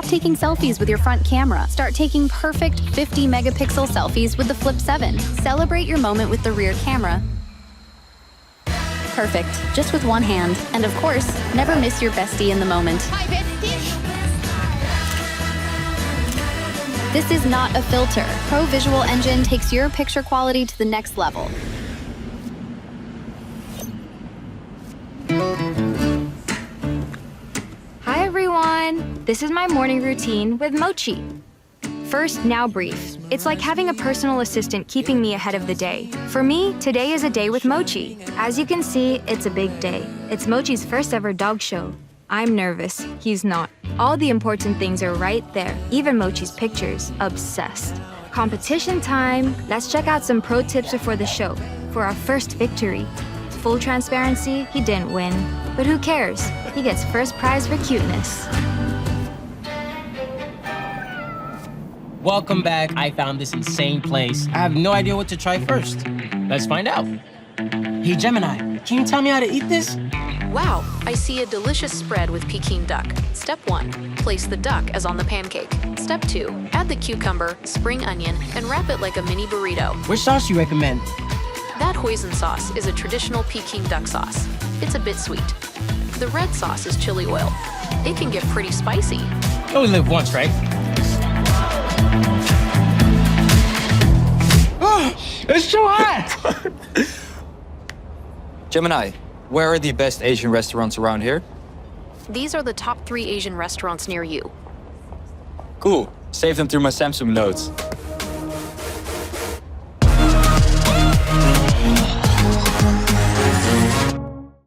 Stop taking selfies with your front camera. Start taking perfect 50-megapixel selfies with the Flip 7. Celebrate your moment with the rear camera. Perfect, just with one hand. And of course, never miss your bestie in the moment. Hi, bestie. This is not a filter. Pro Visual Engine takes your picture quality to the next level. Hi, everyone. This is my morning routine with Mochi. First, now brief. It's like having a personal assistant keeping me ahead of the day. For me, today is a day with Mochi. As you can see, it's a big day. It's Mochi's first ever dog show. I'm nervous. He's not. All the important things are right there. Even Mochi's pictures. Obsessed. Competition time. Let's check out some pro tips before the show. For our first victory. Full transparency, he didn't win. But who cares? He gets first prize for cuteness. Welcome back. I found this insane place. I have no idea what to try first. Let's find out. Hey, Gemini, can you tell me how to eat this? Wow, I see a delicious spread with Peking duck. Step 1, place the duck as on the pancake. Step 2, add the cucumber, spring onion, and wrap it like a mini burrito. Which sauce do you recommend? That hoisin sauce is a traditional Peking duck sauce. It's a bit sweet. The red sauce is chili oil. It can get pretty spicy. You only live once, right? It's too hot! Gemini, where are the best Asian restaurants around here? These are the top 3 Asian restaurants near you. Cool. Save them through my Samsung notes.